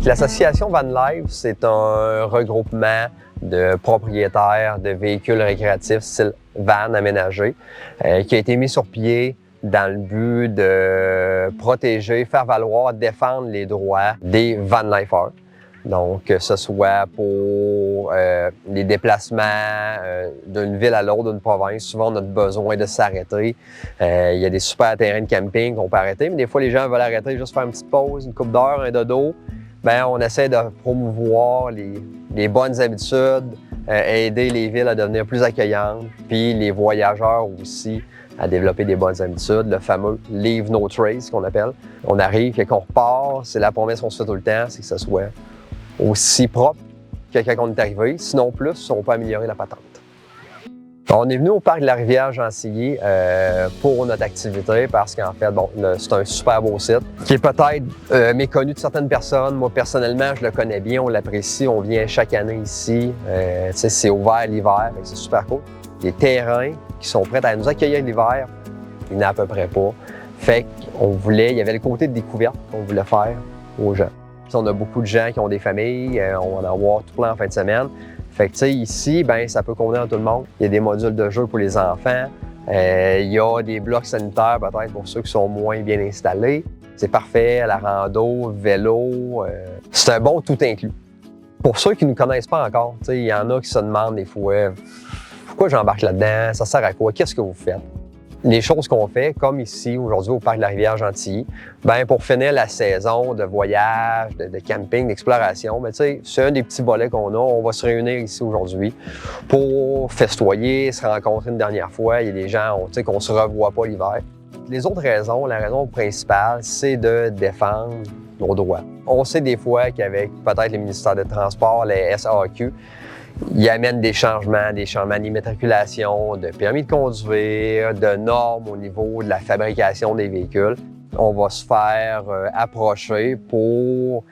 L'association Van Life, c'est un regroupement de propriétaires de véhicules récréatifs style van aménagé qui a été mis sur pied dans le but de protéger, faire valoir, défendre les droits des van lifers. Donc, que ce soit pour les déplacements d'une ville à l'autre, d'une province, souvent on a besoin de s'arrêter. Il y a des super terrains de camping qu'on peut arrêter, mais des fois les gens veulent arrêter juste faire une petite pause, une couple d'heures, un dodo. Bien, on essaie de promouvoir les bonnes habitudes, aider les villes à devenir plus accueillantes, puis les voyageurs aussi à développer des bonnes habitudes, le fameux « Leave no trace » qu'on appelle. On arrive, quand on repart, c'est la promesse qu'on se fait tout le temps, c'est que ce soit aussi propre que quand on est arrivé, sinon plus, on peut améliorer la patente. On est venu au parc de la Rivière-Gentilly pour notre activité parce qu'en fait, bon, c'est un super beau site qui est peut-être méconnu de certaines personnes. Moi, personnellement, je le connais bien, on l'apprécie, on vient chaque année ici. C'est ouvert l'hiver, c'est super cool. Les terrains qui sont prêts à nous accueillir l'hiver, il n'y en a à peu près pas. Fait qu'on voulait, il y avait le côté de découverte qu'on voulait faire aux gens. Puis on a beaucoup de gens qui ont des familles, on va en avoir tout plein en fin de semaine. Fait que tu sais, ici, ben ça peut convenir à tout le monde. Il y a des modules de jeu pour les enfants. Il y a des blocs sanitaires peut-être pour ceux qui sont moins bien installés. C'est parfait, la rando, vélo. C'est un bon tout inclus. Pour ceux qui ne nous connaissent pas encore, tu sais, il y en a qui se demandent des fois pourquoi j'embarque là-dedans, ça sert à quoi, qu'est-ce que vous faites? Les choses qu'on fait, comme ici, aujourd'hui, au parc de la Rivière-Gentilly, ben pour finir la saison de voyage, de camping, d'exploration, ben, c'est un des petits volets qu'on a. On va se réunir ici aujourd'hui pour festoyer, se rencontrer une dernière fois. Il y a des gens qu'on ne se revoit pas l'hiver. Les autres raisons, la raison principale, c'est de défendre nos droits. On sait des fois qu'avec peut-être les ministères des Transports, les SAQ, ils amènent des changements d'immatriculation, de permis de conduire, de normes au niveau de la fabrication des véhicules. On va se faire approcher pour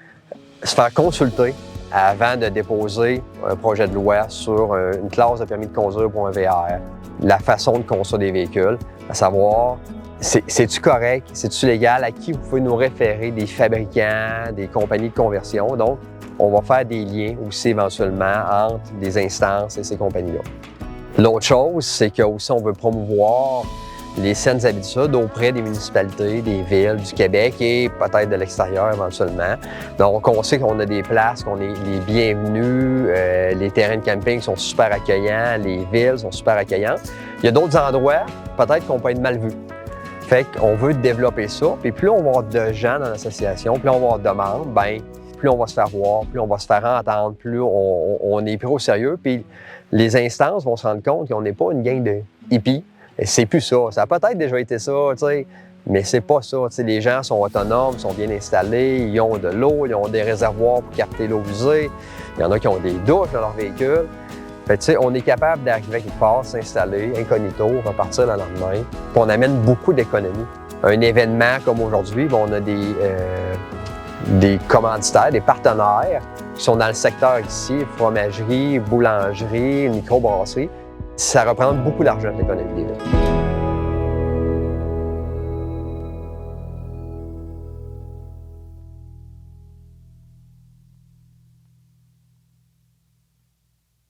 se faire consulter avant de déposer un projet de loi sur une classe de permis de conduire pour un VR, la façon de construire des véhicules, à savoir c'est-tu correct, c'est-tu légal, à qui vous pouvez nous référer des fabricants, des compagnies de conversion. Donc, on va faire des liens aussi éventuellement entre des instances et ces compagnies-là. L'autre chose, c'est qu'aussi on veut promouvoir les saines habitudes auprès des municipalités, des villes du Québec et peut-être de l'extérieur éventuellement. Donc, on sait qu'on a des places, qu'on est les bienvenus, les terrains de camping sont super accueillants, les villes sont super accueillantes. Il y a d'autres endroits, peut-être qu'on peut être mal vus. Fait qu'on veut développer ça, puis plus on va avoir de gens dans l'association, plus on va avoir de membres, bien, plus on va se faire voir, plus on va se faire entendre, plus on est pris au sérieux. Puis les instances vont se rendre compte qu'on n'est pas une gang de hippies. Et c'est plus ça. Ça a peut-être déjà été ça, tu sais, mais c'est pas ça. Tu sais, les gens sont autonomes, sont bien installés, ils ont de l'eau, ils ont des réservoirs pour capter l'eau usée. Il y en a qui ont des douches dans leur véhicule. Fait tu sais, on est capable d'arriver quelque part, s'installer, incognito, repartir le lendemain. Puis on amène beaucoup d'économies. Un événement comme aujourd'hui, on a des commanditaires, des partenaires qui sont dans le secteur ici, fromagerie, boulangerie, microbrasserie. Ça représente beaucoup d'argent, l'économie des villes.